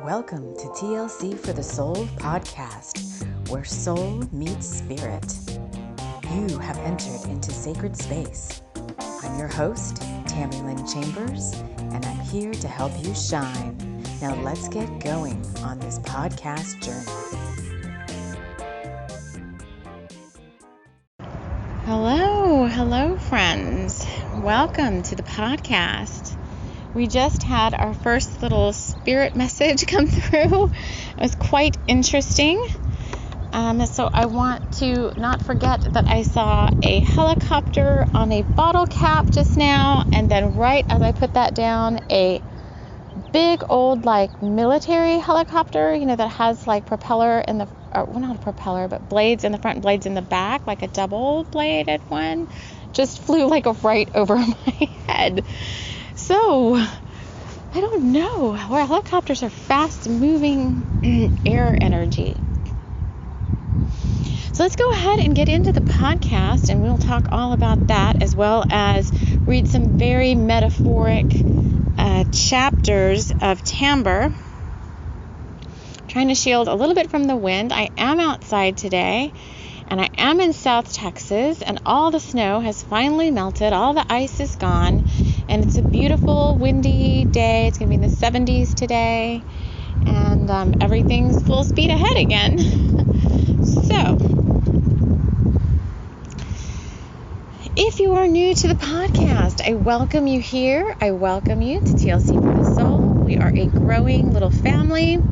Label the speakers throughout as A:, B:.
A: Welcome to TLC for the Soul podcast, where soul meets spirit. You have entered into sacred space. I'm your host, Tamber and Jamison, and I'm here to help you shine. Now let's get going on this podcast journey.
B: Hello friends. Welcome to the podcast. We just had our first little spirit message come through. It was quite interesting. So I want to not forget that I saw a helicopter on a bottle cap just now, and then right as I put that down, a big old military helicopter, that has propeller in the, not a propeller, but blades in the front, blades in the back, like a double bladed one, just flew right over my head. So, I don't know, where helicopters are fast moving air energy. So let's go ahead and get into the podcast, and we'll talk all about that, as well as read some very metaphoric chapters of Tamber. Trying to shield a little bit from the wind. I am outside today, and I am in South Texas, and all the snow has finally melted. All the ice is gone, and it's a beautiful windy day. It's going to be in the 70s today, and everything's full speed ahead again. So, if you are new to the podcast, I welcome you here. I welcome you to TLC for the Soul. We are a growing little family.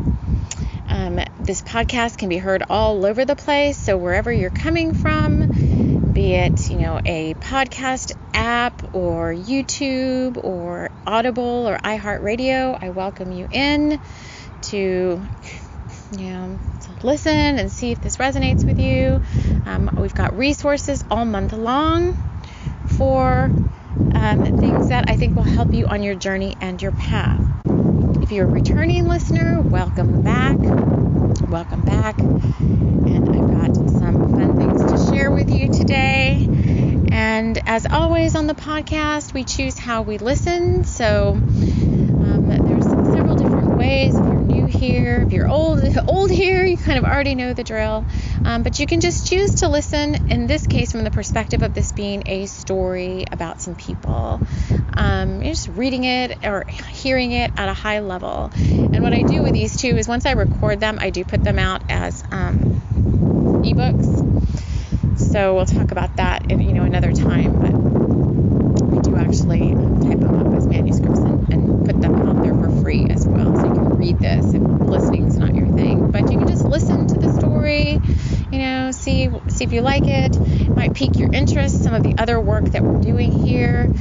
B: This podcast can be heard all over the place, so wherever you're coming from, be it, a podcast app or YouTube or Audible or iHeartRadio, I welcome you in to, to listen and see if this resonates with you. We've got resources all month long for things that I think will help you on your journey and your path. If you're a returning listener, welcome back. And I've got some fun things to share with you today. And as always on the podcast, we choose how we listen. So there's several different ways. If you're new here, if you're old here, you kind of already know the drill. But you can just choose to listen, in this case, from the perspective of this being a story about some people. You're just reading it or hearing it at a high level. And what I do with these two is once I record them, I do put them out as ebooks. So we'll talk about that in another time. But I do actually type them up as manuscripts and put them out there for free as well. So you can read this if listening's not your thing. But you can just listen to the story, see if you like it. It might pique your interest, some of the other work that we're doing here.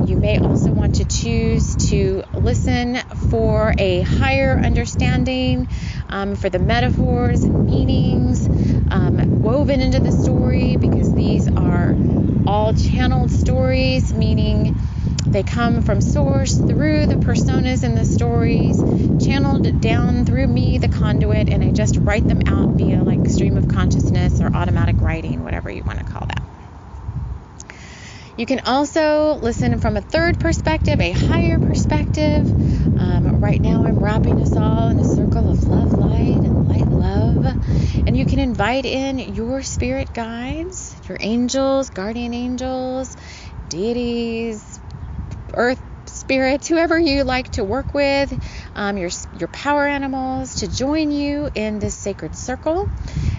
B: You may also want to choose to listen for a higher understanding, for the metaphors and meanings woven into the story, because these are all channeled stories, meaning they come from source through the personas in the stories, channeled down through me, the conduit, and I just write them out via stream of consciousness or automatic writing, whatever you want to call that. You can also listen from a third perspective, a higher perspective. Right now I'm wrapping us all in a circle of love, light, and light love. And you can invite in your spirit guides, your angels, guardian angels, deities, earth spirits, whoever you like to work with, your power animals, to join you in this sacred circle,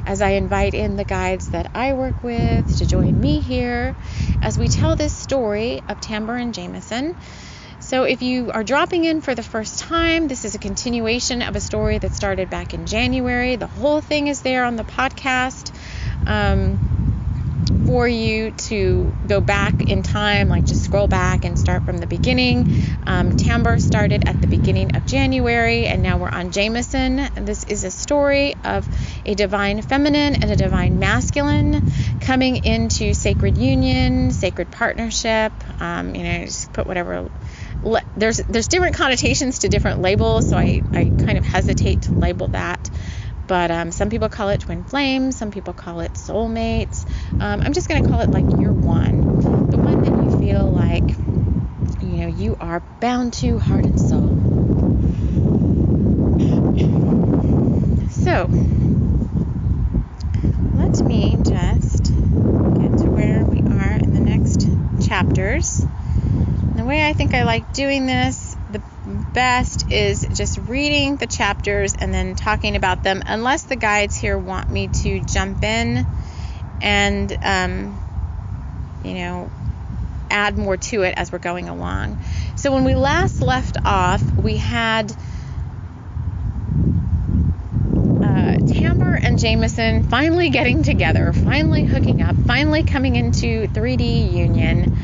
B: as I invite in the guides that I work with to join me here as we tell this story of Tamber and Jamison. So if you are dropping in for the first time, this is a continuation of a story that started back in January. The whole thing is there on the podcast for you to go back in time, just scroll back and start from the beginning. Tamber started at the beginning of January, and now we're on Jamison. And this is a story of a divine feminine and a divine masculine coming into sacred union, sacred partnership. Just put whatever. There's different connotations to different labels, so I kind of hesitate to label that. But some people call it twin flames, some people call it soulmates. I'm just going to call it you're one. The one that you feel you are bound to heart and soul. doing this, the best is just reading the chapters and then talking about them, unless the guides here want me to jump in and, add more to it as we're going along. So when we last left off, we had Tamber and Jamison finally getting together, finally hooking up, finally coming into 3D union,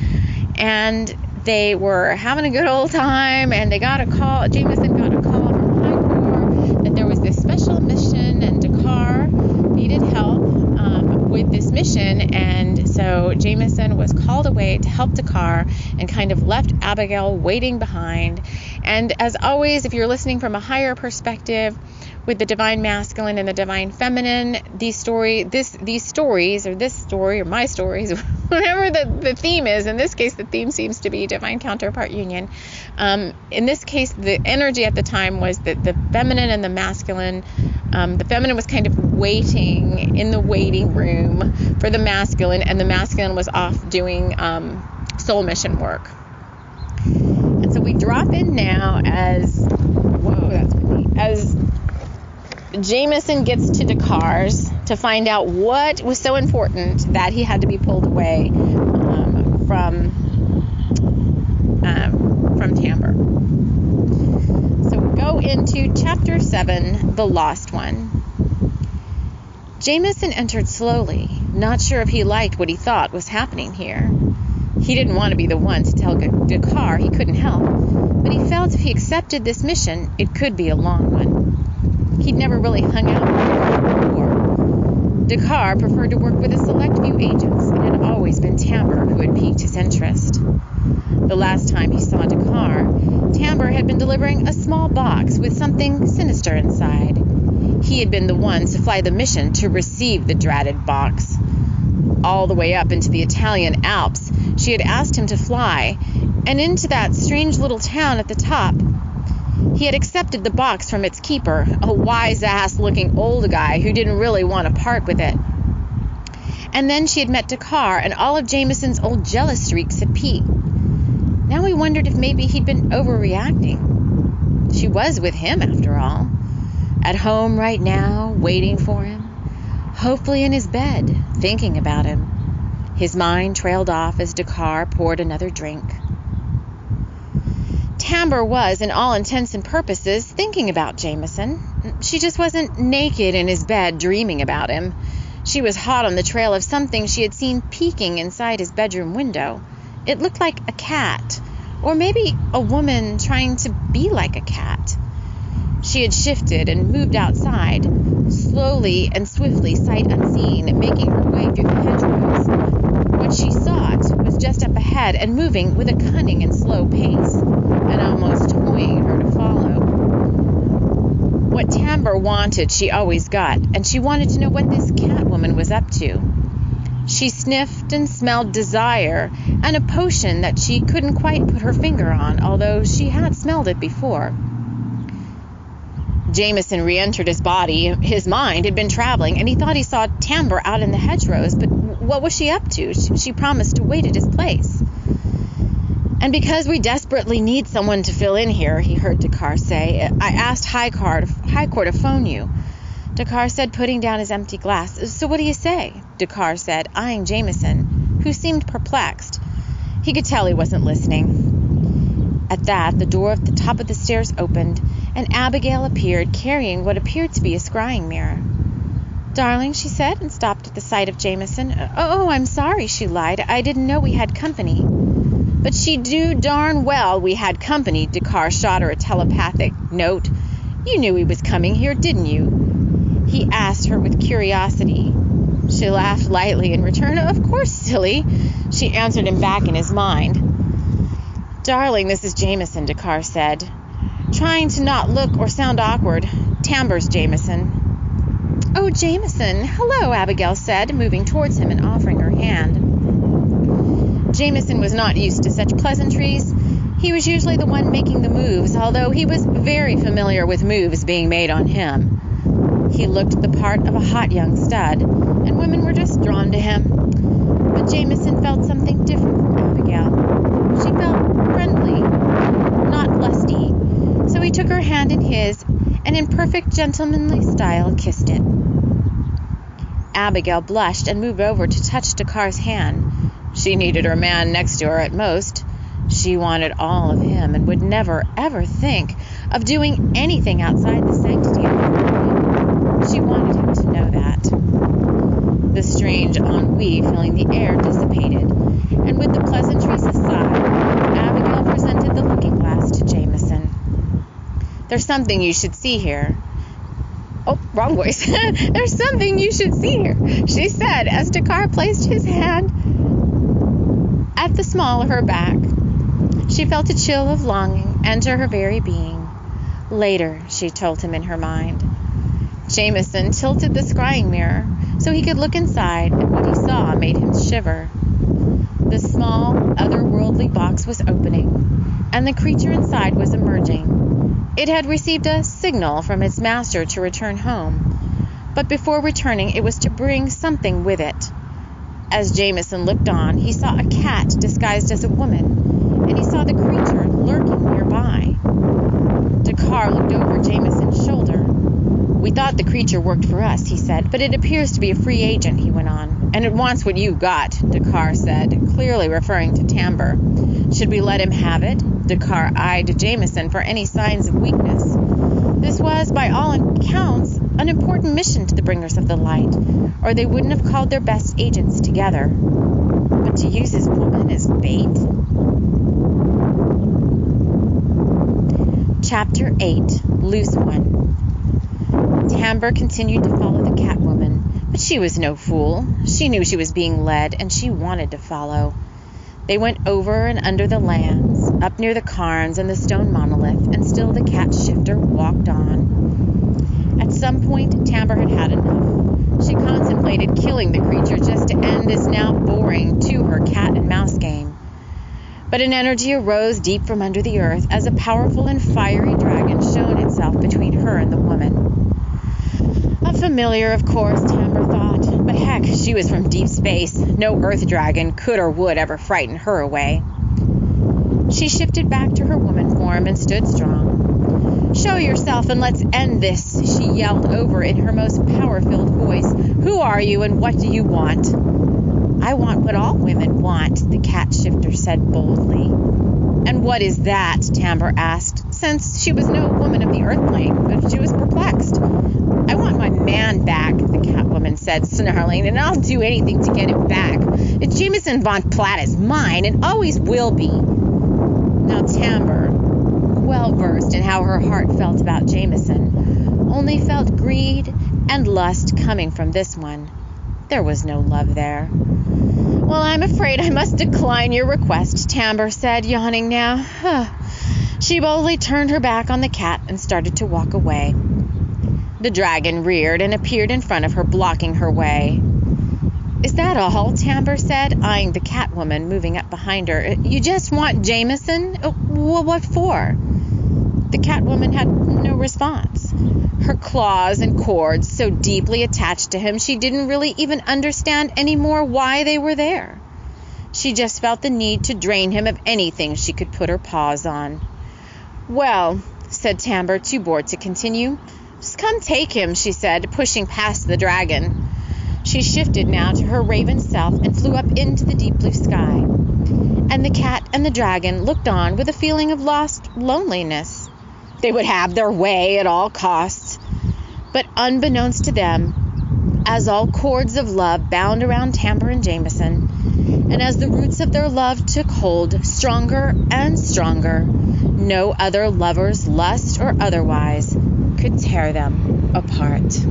B: and they were having a good old time, and they got a call. Jamison got a call from High Corps that there was this special mission, and Dakar needed help with this mission, and so Jamison was called away to help Dakar and kind of left Abigail waiting behind. And as always, if you're listening from a higher perspective, with the divine masculine and the divine feminine, this story, or my stories, whatever the theme is. In this case, the theme seems to be divine counterpart union. In this case, the energy at the time was that the feminine and the masculine, the feminine was kind of waiting in the waiting room for the masculine, and the masculine was off doing soul mission work. And so we drop in now as Jamison gets to Dakar's to find out what was so important that he had to be pulled away from Tamber. So we go into chapter 7, The Lost One. Jamison entered slowly, not sure if he liked what he thought was happening here. He didn't want to be the one to tell Dakar he couldn't help, but he felt if he accepted this mission, it could be a long one. He'd never really hung out with her before. Dakar preferred to work with a select few agents, and it had always been Tamber who had piqued his interest. The last time he saw Dakar, Tamber had been delivering a small box with something sinister inside. He had been the one to fly the mission to receive the dreaded box. All the way up into the Italian Alps, she had asked him to fly, and into that strange little town at the top. He had accepted the box from its keeper, a wise-ass-looking old guy who didn't really want to part with it. And then she had met Dakar, and all of Jamison's old jealous streaks had peaked. Now he wondered if maybe he'd been overreacting. She was with him, after all. At home right now, waiting for him. Hopefully in his bed, thinking about him. His mind trailed off as Dakar poured another drink. Tamber was, in all intents and purposes, thinking about Jamison. She just wasn't naked in his bed dreaming about him. She was hot on the trail of something she had seen peeking inside his bedroom window. It looked like a cat, or maybe a woman trying to be like a cat. She had shifted and moved outside, slowly and swiftly, sight unseen, making her way through the hedgerows. What she sought was just up ahead and moving with a cunning and slow pace, and almost toying her to follow. What Tamber wanted, she always got, and she wanted to know what this Catwoman was up to. She sniffed and smelled desire, and a potion that she couldn't quite put her finger on, although she had smelled it before. Jamison re-entered his body. His mind had been traveling, and he thought he saw Tamber out in the hedgerows, but what was she up to? She promised to wait at his place. And because we desperately need someone to fill in here, he heard Dakar say, I asked High Corps to phone you. Dakar said, putting down his empty glass. So what do you say? Dakar said, eyeing Jamison, who seemed perplexed. He could tell he wasn't listening. At that, the door at the top of the stairs opened, and Abigail appeared, carrying what appeared to be a scrying mirror. Darling, she said, and stopped at the sight of Jamison. Oh, I'm sorry, she lied. I didn't know we had company. But she knew darn well we had company, Dakar shot her a telepathic note. You knew he was coming here, didn't you? He asked her with curiosity. She laughed lightly in return. Of course, silly, she answered him back in his mind. Darling, this is Jamison, Dakar said, trying to not look or sound awkward. Tamber's Jamison. Oh, Jamison. Hello, Abigail said, moving towards him and offering her hand. Jamison was not used to such pleasantries. He was usually the one making the moves, although he was very familiar with moves being made on him. He looked the part of a hot young stud, and women were just drawn to him. But Jamison felt something different from Abigail. She felt friendly, not lusty. So he took her hand in his, and in perfect gentlemanly style kissed it. Abigail blushed and moved over to touch Dakar's hand. She needed her man next to her at most. She wanted all of him and would never, ever think of doing anything outside the sanctity of the home. She wanted him to know that. The strange ennui filling the air dissipated, and with the pleasantries aside, Abigail presented the looking glass to Jamison. "There's something you should see here." "Oh, wrong voice." "There's something you should see here," she said as Dakar placed his hand at the small of her back. She felt a chill of longing enter her very being. Later, she told him in her mind. Jamison tilted the scrying mirror so he could look inside, and what he saw made him shiver. The small, otherworldly box was opening, and the creature inside was emerging. It had received a signal from its master to return home, but before returning it was to bring something with it. As Jamison looked on, he saw a cat disguised as a woman, and he saw the creature lurking nearby. Dakar looked over Jamison's shoulder. "We thought the creature worked for us," he said, "but it appears to be a free agent," he went on. "And it wants what you've got," Dakar said, clearly referring to Tamber. "Should we let him have it?" Dakar eyed Jamison for any signs of weakness. This was, by all accounts, an important mission to the bringers of the light, or they wouldn't have called their best agents together. But to use his woman as bait? Chapter 8, Loose One. Tamber continued to follow the Catwoman, but she was no fool. She knew she was being led, and she wanted to follow. They went over and under the lands, up near the cairns and the stone monolith, and still the cat shifter walked on. At some point, Tamber had had enough. She contemplated killing the creature just to end this now boring to her cat and mouse game. But an energy arose deep from under the earth as a powerful and fiery dragon shone itself between her and the woman. A familiar, of course, Tamber thought, but heck, she was from deep space. No earth dragon could or would ever frighten her away. She shifted back to her woman form and stood strong. "Show yourself and let's end this," she yelled over in her most power-filled voice. "Who are you and what do you want?" "I want what all women want," the cat shifter said boldly. "And what is that?" Tamber asked, since she was no woman of the earth plane, but she was perplexed. "I want my man back," the Catwoman said, snarling, "and I'll do anything to get him back. It's Jamison von Platt is mine and always will be." Now Tamber, well versed in how her heart felt about Jamison, only felt greed and lust coming from this one. There was no love there. "Well, I'm afraid I must decline your request," Tamber said, yawning now. She boldly turned her back on the cat and started to walk away. The dragon reared and appeared in front of her, blocking her way. "Is that all?" Tamber said, eyeing the Catwoman moving up behind her. "You just want Jamison? What for?" The Catwoman had no response. Her claws and cords so deeply attached to him she didn't really even understand anymore why they were there. She just felt the need to drain him of anything she could put her paws on. "Well," said Tamber, too bored to continue. "Just come take him," she said, pushing past the dragon. She shifted now to her raven self and flew up into the deep blue sky. And the cat and the dragon looked on with a feeling of lost loneliness. They would have their way at all costs. But unbeknownst to them, as all cords of love bound around Tamber and Jamison, and as the roots of their love took hold stronger and stronger, no other lover's lust or otherwise could tear them apart.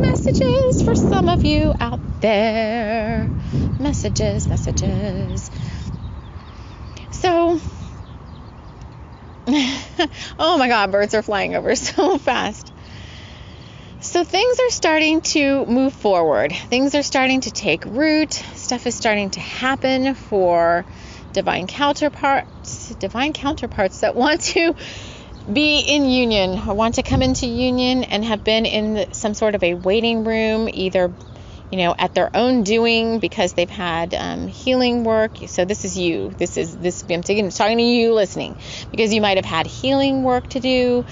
B: Messages for some of you out there. Messages. So, oh my God, birds are flying over so fast. So things are starting to move forward. Things are starting to take root. Stuff is starting to happen for divine counterparts that want to be in union, or want to come into union and have been in some sort of a waiting room, either at their own doing because they've had healing work. So this is you. I'm talking to you listening, because you might have had healing work to do.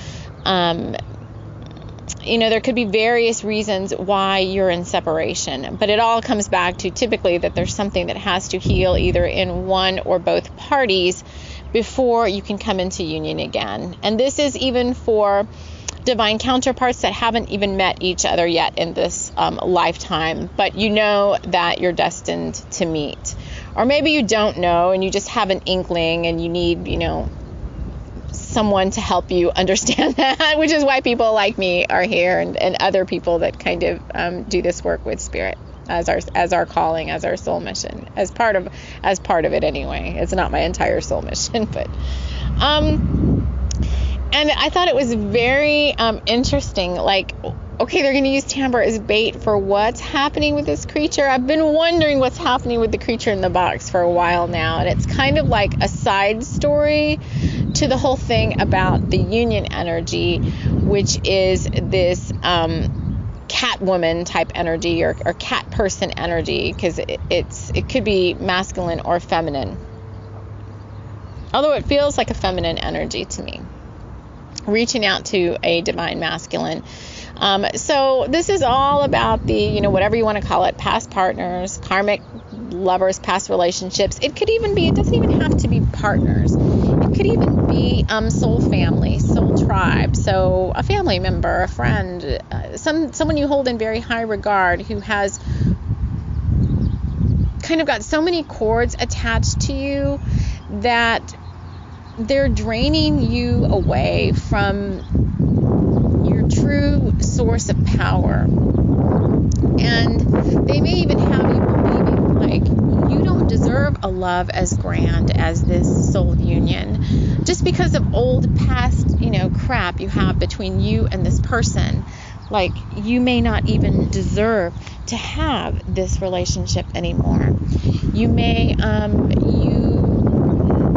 B: There could be various reasons why you're in separation, but it all comes back to typically that there's something that has to heal either in one or both parties before you can come into union again. And this is even for divine counterparts that haven't even met each other yet in this lifetime, but you know that you're destined to meet. Or maybe you don't know and you just have an inkling and you need, someone to help you understand that, which is why people like me are here, and other people that kind of do this work with spirit as our calling, as our soul mission, as part of it anyway. It's not my entire soul mission, but and I thought it was very interesting. Like, okay, they're going to use Tamber as bait for what's happening with this creature. I've been wondering what's happening with the creature in the box for a while now, and it's kind of like a side story to the whole thing about the union energy, which is this cat woman type energy or cat person energy, because it could be masculine or feminine, although it feels like a feminine energy to me, reaching out to a divine masculine. So this is all about the, whatever you want to call it, past partners, karmic lovers, past relationships. It doesn't even have to be partners. It could even be soul family, soul tribe. So a family member, a friend, someone you hold in very high regard, who has kind of got so many cords attached to you that they're draining you away from your true source of power. And they may even have you believing like you don't deserve a love as grand as this soul union, just because of old past, crap you have between you and this person. Like, you may not even deserve to have this relationship anymore. You may,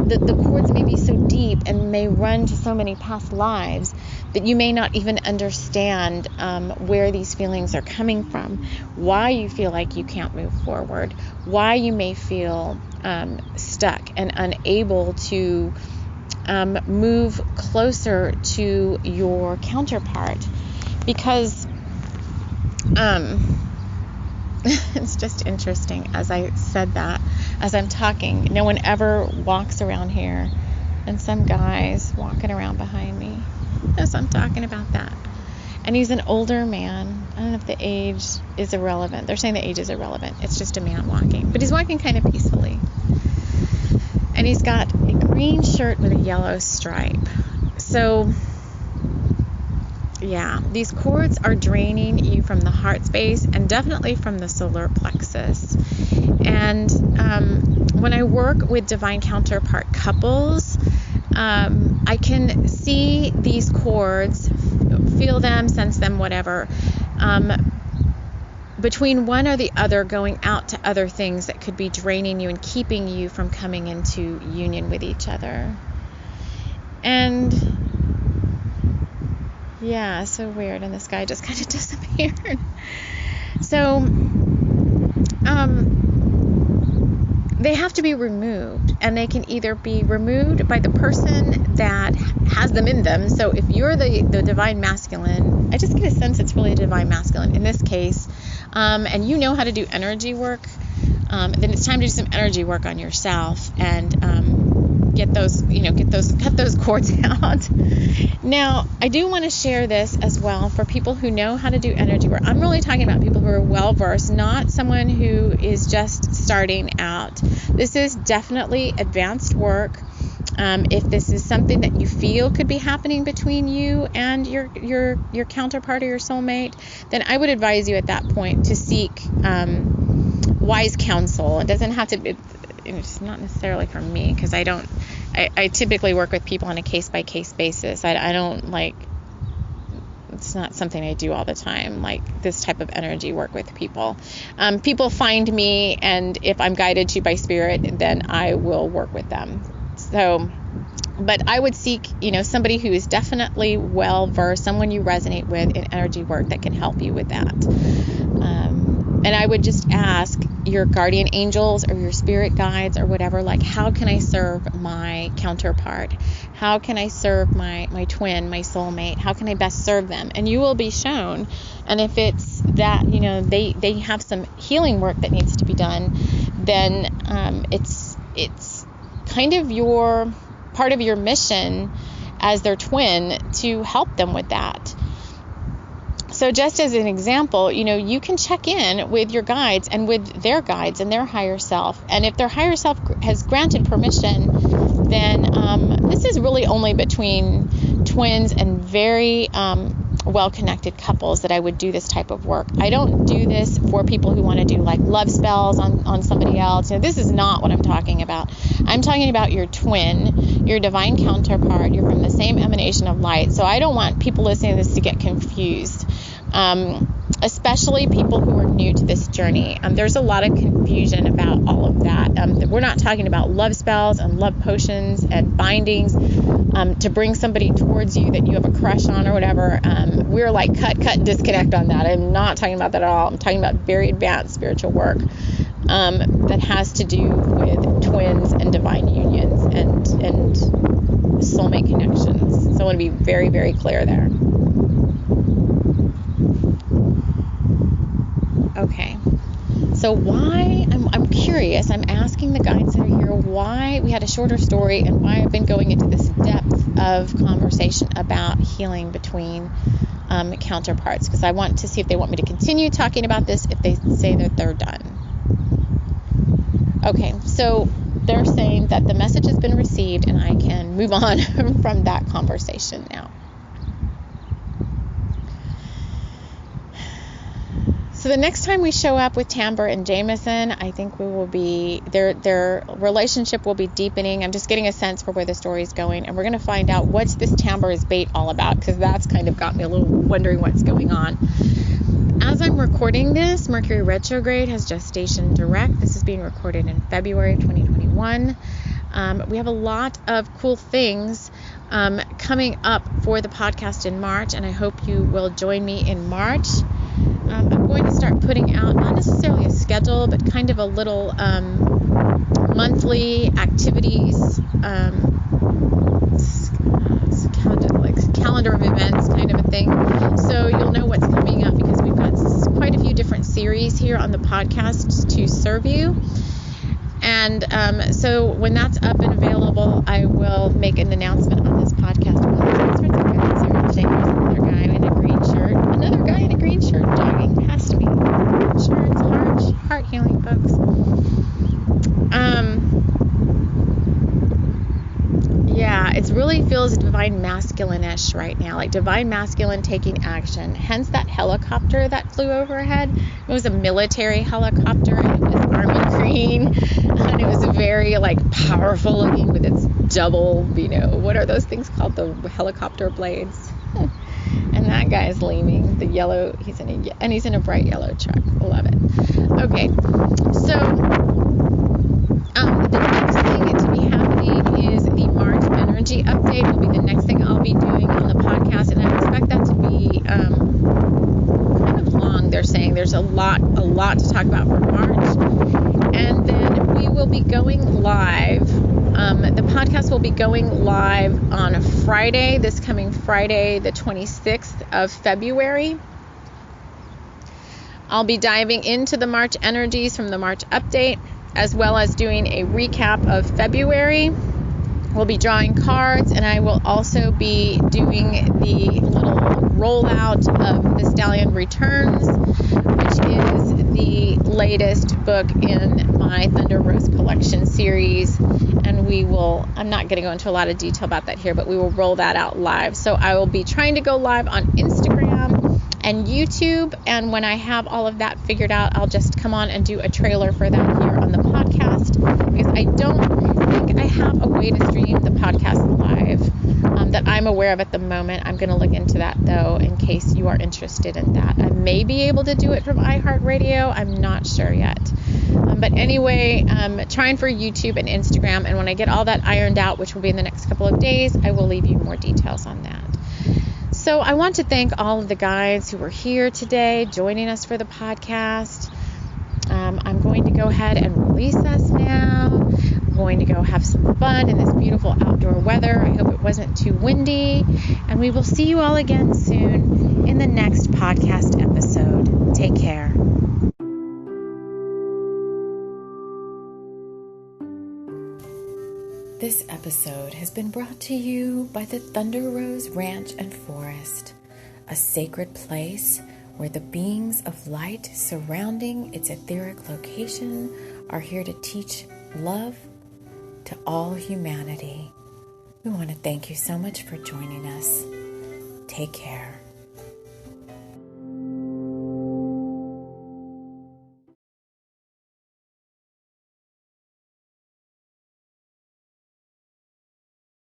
B: the cords may be so deep and may run to so many past lives that you may not even understand where these feelings are coming from, why you feel like you can't move forward, why you may feel stuck and unable to move closer to your counterpart, because it's just interesting as I said that, as I'm talking, no one ever walks around here, and some guy's walking around behind me as I'm talking about that. And he's an older man. I don't know if the age is irrelevant. They're saying the age is irrelevant. It's just a man walking. But he's walking kind of peacefully. And he's got a green shirt with a yellow stripe. So, yeah, these cords are draining you from the heart space and definitely from the solar plexus. And when I work with divine counterpart couples, I can see these cords, feel them, sense them, whatever, between one or the other going out to other things that could be draining you and keeping you from coming into union with each other. And yeah, so weird. And this guy just kind of disappeared. So they have to be removed, and they can either be removed by the person that has them in them. So if you're the divine masculine, I just get a sense it's really a divine masculine in this case, and you know how to do energy work, then it's time to do some energy work on yourself and cut those cords out. Now, I do want to share this as well for people who know how to do energy work. I'm really talking about people who are well versed, not someone who is just starting out. This is definitely advanced work. If this is something that you feel could be happening between you and your counterpart or your soulmate, then I would advise you at that point to seek wise counsel. It doesn't have to be, it's not necessarily from me, because I typically work with people on a case-by-case basis. I don't it's not something I do all the time, like this type of energy work with people. People find me, and if I'm guided to by spirit, then I will work with them. So But I would seek, somebody who is definitely well-versed, someone you resonate with in energy work that can help you with that. And I would just ask your guardian angels or your spirit guides or whatever, like, how can I serve my counterpart? How can I serve my twin, my soulmate? How can I best serve them? And you will be shown. And if it's that, they have some healing work that needs to be done, then it's kind of your part of your mission as their twin to help them with that. So just as an example, you can check in with your guides and with their guides and their higher self. And if their higher self has granted permission, then this is really only between twins and very well-connected couples that I would do this type of work. I don't do this for people who want to do like love spells on somebody else. This is not what I'm talking about. I'm talking about your twin, your divine counterpart. You're from the same emanation of light. So I don't want people listening to this to get confused. Especially people who are new to this journey. There's a lot of confusion about all of that. We're not talking about love spells and love potions and bindings to bring somebody towards you that you have a crush on or whatever. We're like cut, disconnect on that. I'm not talking about that at all. I'm talking about very advanced spiritual work that has to do with twins and divine unions and soulmate connections. So I want to be very, very clear there. Okay, so why, I'm curious, I'm asking the guides that are here why we had a shorter story and why I've been going into this depth of conversation about healing between counterparts, because I want to see if they want me to continue talking about this, if they say that they're done. Okay, so they're saying that the message has been received and I can move on from that conversation now. So the next time we show up with Tamber and Jamison, I think we will be, their relationship will be deepening. I'm just getting a sense for where the story is going. And we're going to find out what's this Tamber is bait all about, because that's kind of got me a little wondering what's going on. As I'm recording this, Mercury retrograde has gestation direct. This is being recorded in February of 2021. We have a lot of cool things coming up for the podcast in March, and I hope you will join me in March. I'm going to start putting out not necessarily a schedule, but kind of a little monthly activities, calendar of events kind of a thing. So you'll know what's coming up, because we've got quite a few different series here on the podcast to serve you. And so when that's up and available, I will make an announcement on this podcast. Another guy in a green shirt. Another guy in a green shirt jogging past me. Sure, it's heart healing, folks. Yeah, it really feels divine masculine-ish right now, like divine masculine taking action. Hence that helicopter that flew overhead. It was a military helicopter, and it was army green, and it was very powerful looking with its double, what are those things called? The helicopter blades. And that guy's leaning the yellow. He's in a bright yellow truck. I love it. Okay, so the next thing to be happening is the March energy update. Will be the next thing I'll be doing on the podcast, and I expect that to be kind of long. They're saying there's a lot to talk about for March, and then we will be going live. The podcast will be going live on Friday, this coming Friday, the 26th of February. I'll be diving into the March energies from the March update, as well as doing a recap of February. We'll be drawing cards, and I will also be doing the little rollout of The Stallion Returns, which is the latest book in my Thunder Rose Collection series. And I'm not going to go into a lot of detail about that here, but we will roll that out live. So I will be trying to go live on Instagram and YouTube. And when I have all of that figured out, I'll just come on and do a trailer for that here on the podcast, because I don't think I have a way to stream the podcast live that I'm aware of at the moment. I'm going to look into that, though, in case you are interested in that. I may be able to do it from iHeartRadio. I'm not sure yet. But anyway, trying for YouTube and Instagram. And when I get all that ironed out, which will be in the next couple of days, I will leave you more details on that. So I want to thank all of the guides who were here today joining us for the podcast. I'm going to go ahead and release us now. I'm going to go have some fun in this beautiful outdoor weather. I hope it wasn't too windy. And we will see you all again soon in the next podcast episode. Take care.
A: This episode has been brought to you by the Thunder Rose Ranch and Forest, a sacred place where the beings of light surrounding its etheric location are here to teach love to all humanity. We want to thank you so much for joining us. Take care.